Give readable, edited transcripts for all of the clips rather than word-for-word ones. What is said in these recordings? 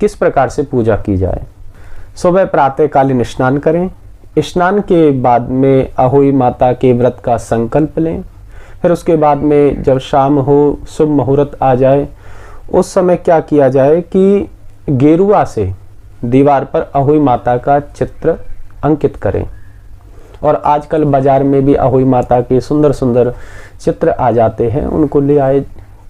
किस प्रकार से पूजा की जाए। सुबह प्रातःकालीन स्नान करें। स्नान के बाद में अहोई माता के व्रत का संकल्प लें। फिर उसके बाद में जब शाम हो, शुभ मुहूर्त आ जाए, उस समय क्या किया जाए कि गेरुआ से दीवार पर अहोई माता का चित्र अंकित करें। और आजकल बाजार में भी अहोई माता के सुंदर सुंदर चित्र आ जाते हैं, उनको ले आए।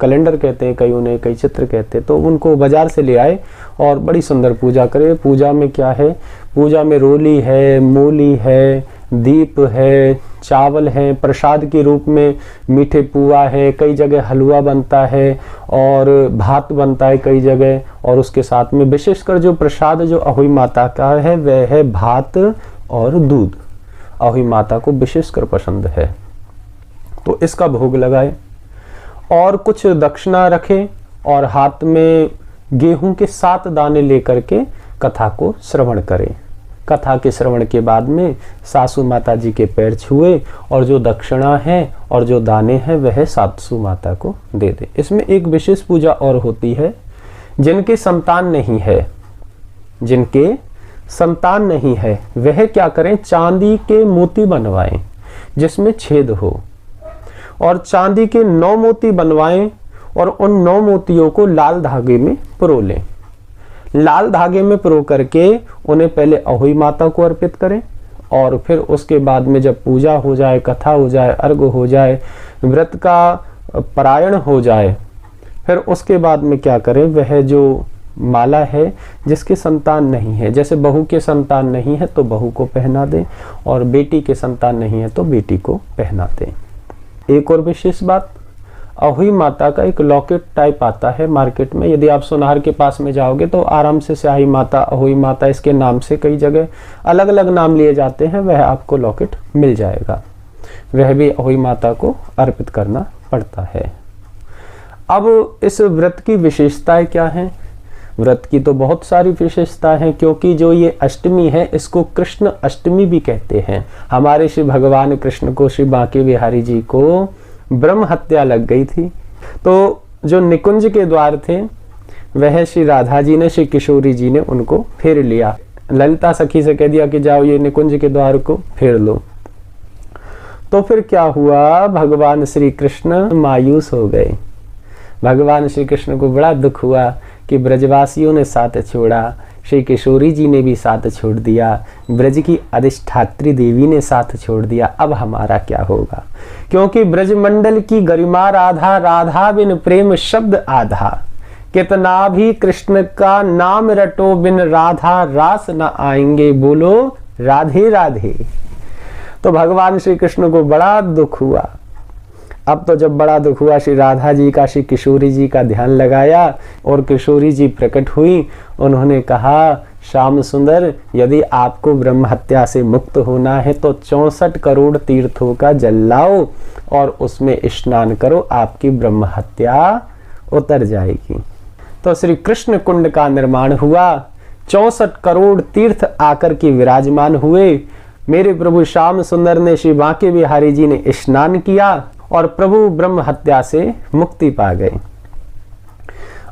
कैलेंडर कहते हैं कई, उन्हें कई चित्र कहते हैं, तो उनको बाजार से ले आए और बड़ी सुंदर पूजा करें। पूजा में क्या है, पूजा में रोली है, मूली है, दीप है, चावल है, प्रसाद के रूप में मीठे पुआ है, कई जगह हलवा बनता है और भात बनता है कई जगह। और उसके साथ में विशेषकर जो प्रसाद जो अहोई माता का है वह है भात और दूध। अहोई माता को विशेषकर पसंद है, तो इसका भोग लगाए और कुछ दक्षिणा रखें और हाथ में गेहूं के 7 दाने लेकर के कथा को श्रवण करें। कथा के श्रवण के बाद में सासू माता जी के पैर छुए और जो दक्षिणा है और जो दाने हैं वह सासू माता को दे दे। इसमें एक विशेष पूजा और होती है। जिनके संतान नहीं है, जिनके संतान नहीं है वह क्या करें, चांदी के मोती बनवाएं जिसमें छेद हो और चांदी के 9 मोती बनवाएं और उन 9 मोतियों को लाल धागे में पिरो लें। लाल धागे में पिरो करके उन्हें पहले अहोई माता को अर्पित करें और फिर उसके बाद में जब पूजा हो जाए, कथा हो जाए, अर्घ हो जाए, व्रत का पारायण हो जाए, फिर उसके बाद में क्या करें, वह जो माला है जिसके संतान नहीं है, जैसे बहू के संतान नहीं है तो बहू को पहना दें और बेटी के संतान नहीं है तो बेटी को पहना दें। एक और विशेष बात, अहोई माता का एक लॉकेट टाइप आता है मार्केट में। यदि आप सोनार के पास में जाओगे तो आराम से स्याही माता, अहोई माता, इसके नाम से कई जगह अलग अलग नाम लिए जाते हैं, वह आपको लॉकेट मिल जाएगा। वह भी अहोई माता को अर्पित करना पड़ता है। अब इस व्रत की विशेषताएं क्या हैं? व्रत की तो बहुत सारी विशेषता है, क्योंकि जो ये अष्टमी है इसको कृष्ण अष्टमी भी कहते हैं। हमारे श्री भगवान कृष्ण को, श्री बांके बिहारी जी को ब्रह्म हत्या लग गई थी, तो जो निकुंज के द्वार थे वह श्री राधा जी ने, श्री किशोरी जी ने उनको फेर लिया। ललिता सखी से कह दिया कि जाओ ये निकुंज के द्वार को फेर लो। तो फिर क्या हुआ, भगवान श्री कृष्ण मायूस हो गए। भगवान श्री कृष्ण को बड़ा दुख हुआ कि ब्रजवासियों ने साथ छोड़ा, श्री किशोरी जी ने भी साथ छोड़ दिया, ब्रज की अधिष्ठात्री देवी ने साथ छोड़ दिया, अब हमारा क्या होगा? क्योंकि ब्रजमंडल की गरिमा राधा, राधा बिन प्रेम शब्द आधा, कितना भी कृष्ण का नाम रटो बिन राधा रास न आएंगे, बोलो राधे राधे। तो भगवान श्री कृष्ण को बड़ा दुख हुआ। अब तो जब बड़ा दुख हुआ, श्री राधा जी का, श्री किशोरी जी का ध्यान लगाया और किशोरी जी प्रकट हुई। उन्होंने कहा, श्याम सुंदर, यदि आपको ब्रह्म हत्या से मुक्त होना है तो 64 करोड़ तीर्थों का जल लाओ और उसमें स्नान करो, आपकी ब्रह्म हत्या उतर जाएगी। तो श्री कृष्ण कुंड का निर्माण हुआ, 64 करोड़ तीर्थ आकर के विराजमान हुए। मेरे प्रभु श्याम सुंदर ने, श्री बांके बिहारी जी ने स्नान किया और प्रभु ब्रह्म हत्या से मुक्ति पा गए।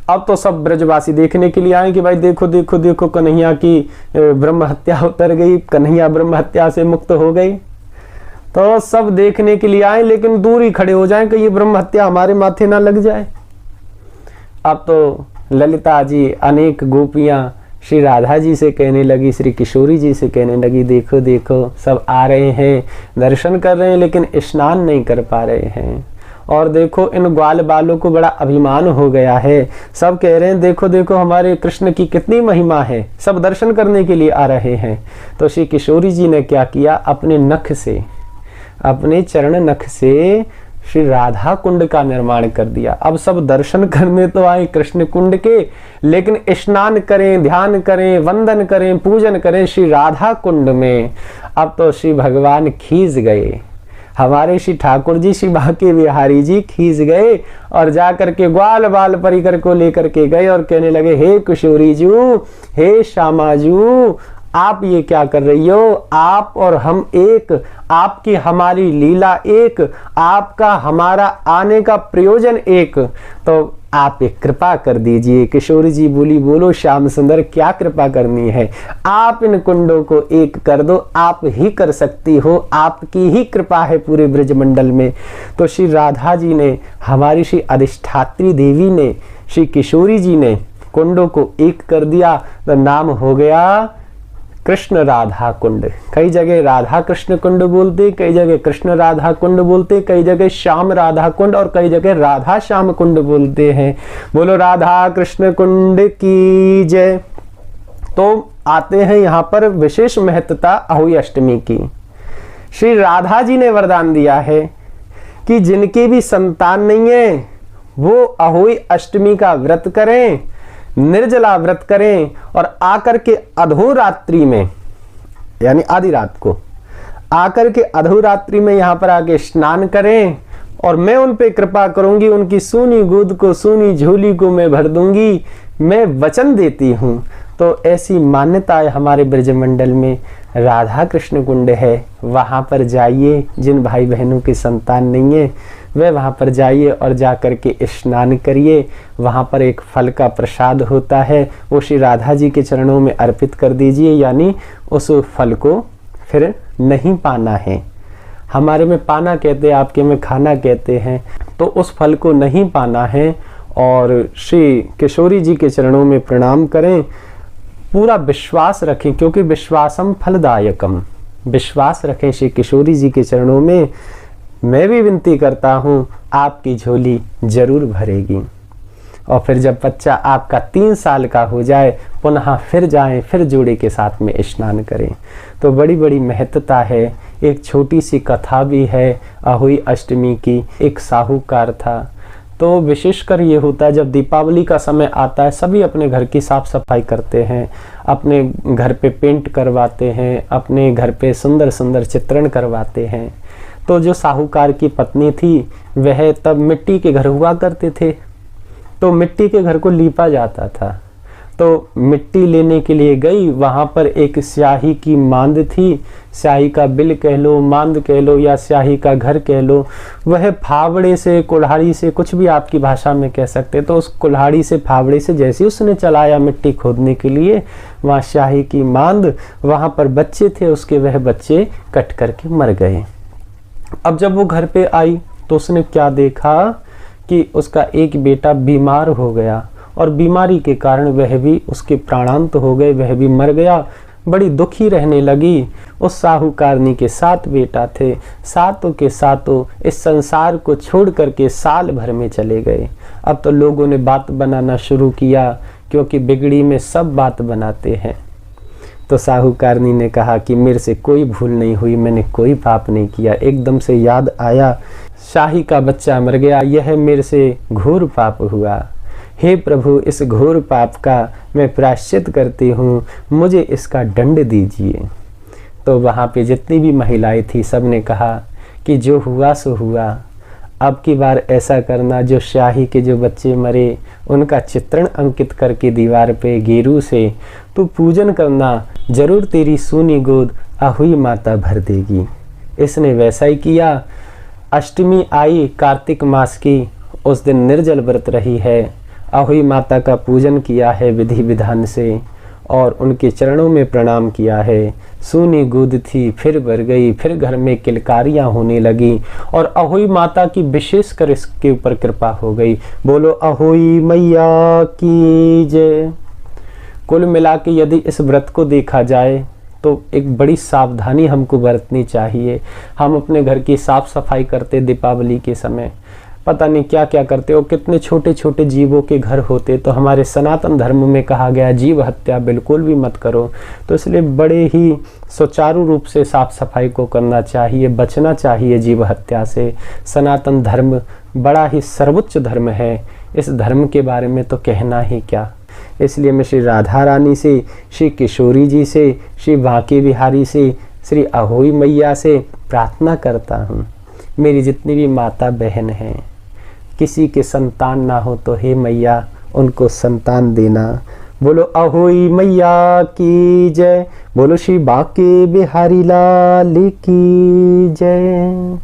अब तो सब ब्रजवासी देखने के लिए आए कि भाई देखो देखो देखो, कन्हैया की ब्रह्म हत्या उतर गई, कन्हैया ब्रह्म हत्या से मुक्त हो गई। तो सब देखने के लिए आए, लेकिन दूर ही खड़े हो जाएं कि ये ब्रह्म हत्या हमारे माथे ना लग जाए। अब तो ललिता जी, अनेक गोपियां श्री राधा जी से कहने लगी, श्री किशोरी जी से कहने लगी, देखो देखो सब आ रहे हैं, दर्शन कर रहे हैं, लेकिन स्नान नहीं कर पा रहे हैं। और देखो इन ग्वाल बालों को बड़ा अभिमान हो गया है, सब कह रहे हैं देखो देखो हमारे कृष्ण की कितनी महिमा है, सब दर्शन करने के लिए आ रहे हैं। तो श्री किशोरी जी ने क्या किया, अपने नख से, अपने चरण नख से श्री राधा कुंड का निर्माण कर दिया। अब सब दर्शन करने तो आए कृष्ण कुंड के, लेकिन स्नान करें, ध्यान करें, वंदन करें, पूजन करें श्री राधा कुंड में। अब तो श्री भगवान खींच गए, हमारे श्री ठाकुर जी, श्री बांके बिहारी जी खींच गए और जाकर के ग्वाल बाल परिकर को लेकर के गए और कहने लगे, हे किशोरी जू, हे श्यामा जू, आप ये क्या कर रही हो? आप और हम एक, आपकी हमारी लीला एक, आपका हमारा आने का प्रयोजन एक। तो आप एक कृपा कर दीजिए। किशोरी जी बोली, बोलो श्याम सुंदर, क्या कृपा करनी है, आप इन कुंडों को एक कर दो, आप ही कर सकती हो, आपकी ही कृपा है पूरे ब्रजमंडल में। तो श्री राधा जी ने, हमारी श्री अधिष्ठात्री देवी ने, श्री किशोरी जी ने कुंडों को एक कर दिया, तो नाम हो गया कृष्ण राधा कुंड। कई जगह राधा कृष्ण कुंड बोलते, कई जगह कृष्ण राधा कुंड बोलते, कई जगह श्याम राधा कुंड और कई जगह राधा श्याम कुंड बोलते हैं। बोलो राधा कृष्ण कुंड की जय। तो आते हैं यहाँ पर विशेष महत्ता अहोई अष्टमी की। श्री राधा जी ने वरदान दिया है कि जिनके भी संतान नहीं है वो अहोई अष्टमी का व्रत करें, निर्जला व्रत करें और आकर के अधोरात्रि में, यानी आधी रात को आकर के अधोरात्रि में यहाँ पर आके स्नान करें और मैं उन पे कृपा करूंगी, उनकी सूनी गोद को, सूनी झोली को मैं भर दूंगी, मैं वचन देती हूँ। तो ऐसी मान्यताएं हमारे ब्रजमंडल में राधा कृष्ण कुंड है, वहाँ पर जाइए। जिन भाई बहनों की संतान नहीं है वे वहाँ पर जाइए और जा कर के स्नान करिए। वहाँ पर एक फल का प्रसाद होता है, वो श्री राधा जी के चरणों में अर्पित कर दीजिए, यानी उस फल को फिर नहीं पाना है। हमारे में पाना कहते हैं, आपके में खाना कहते हैं। तो उस फल को नहीं पाना है और श्री किशोरी जी के चरणों में प्रणाम करें, पूरा विश्वास रखें, क्योंकि विश्वासम फलदायकम, विश्वास रखें श्री किशोरी जी के चरणों में। मैं भी विनती करता हूँ, आपकी झोली जरूर भरेगी। और फिर जब बच्चा आपका 3 साल का हो जाए, पुनः फिर जाएं, फिर जोड़े के साथ में स्नान करें। तो बड़ी बड़ी महत्ता है। एक छोटी सी कथा भी है अहोई अष्टमी की। एक साहूकार था, तो विशेषकर ये होता है जब दीपावली का समय आता है, सभी अपने घर की साफ सफाई करते हैं, अपने घर पे पेंट करवाते हैं, अपने घर पे सुंदर सुंदर चित्रण करवाते हैं। तो जो साहूकार की पत्नी थी वह तब मिट्टी के घर हुआ करते थे, तो मिट्टी के घर को लीपा जाता था। तो मिट्टी लेने के लिए गई, वहाँ पर एक स्याही की मांद थी, स्याही का बिल कह लो, मांद कह लो या स्याही का घर कह लो। वह फावड़े से, कुल्हाड़ी से, कुछ भी आपकी भाषा में कह सकते, तो उस कुल्हाड़ी से, फावड़े से जैसे उसने चलाया मिट्टी खोदने के लिए, वहाँ स्याही की मांद, वहाँ पर बच्चे थे उसके, वह बच्चे कट करके मर गए। अब जब वो घर पे आई तो उसने क्या देखा कि उसका एक बेटा बीमार हो गया और बीमारी के कारण वह भी, उसके प्राणांत हो गए, वह भी मर गया। बड़ी दुखी रहने लगी। उस साहूकारनी के 7 बेटा थे, सातों के सातों इस संसार को छोड़ करके साल भर में चले गए। अब तो लोगों ने बात बनाना शुरू किया, क्योंकि बिगड़ी में सब बात बनाते हैं। तो साहूकारनी ने कहा कि मेरे से कोई भूल नहीं हुई, मैंने कोई पाप नहीं किया। एकदम से याद आया, शाही का बच्चा मर गया, यह मेरे से घोर पाप हुआ। हे प्रभु, इस घोर पाप का मैं प्रायश्चित करती हूँ, मुझे इसका दंड दीजिए। तो वहाँ पे जितनी भी महिलाएं थी, सब ने कहा कि जो हुआ सो हुआ, अब की बार ऐसा करना, जो शाही के जो बच्चे मरे उनका चित्रण अंकित करके दीवार पे गेरू से तो पूजन करना, जरूर तेरी सूनी गोद अहोई माता भर देगी। इसने वैसा ही किया। अष्टमी आई कार्तिक मास की, उस दिन निर्जल व्रत रही है, अहोई माता का पूजन किया है विधि विधान से और उनके चरणों में प्रणाम किया है। सूनी गोद थी, फिर भर गई, फिर घर में किलकारियां होने लगी और अहोई माता की विशेष कर इसके ऊपर कृपा हो गई। बोलो अहोई मैया की जय। कुल मिला के यदि इस व्रत को देखा जाए तो एक बड़ी सावधानी हमको बरतनी चाहिए। हम अपने घर की साफ सफाई करते दीपावली के समय, पता नहीं क्या क्या करते हो, कितने छोटे छोटे जीवों के घर होते। तो हमारे सनातन धर्म में कहा गया जीव हत्या बिल्कुल भी मत करो। तो इसलिए बड़े ही सुचारू रूप से साफ सफाई को करना चाहिए, बचना चाहिए जीव हत्या से। सनातन धर्म बड़ा ही सर्वोच्च धर्म है, इस धर्म के बारे में तो कहना ही क्या। इसलिए मैं श्री राधा रानी से, श्री किशोरी जी से, श्री बांके बिहारी से, श्री अहोई मैया से प्रार्थना करता हूँ, मेरी जितनी भी माता बहन हैं, किसी के संतान ना हो तो हे मैया उनको संतान देना। बोलो अहोई मैया की जय। बोलो श्री बांके बिहारी लाल की जय।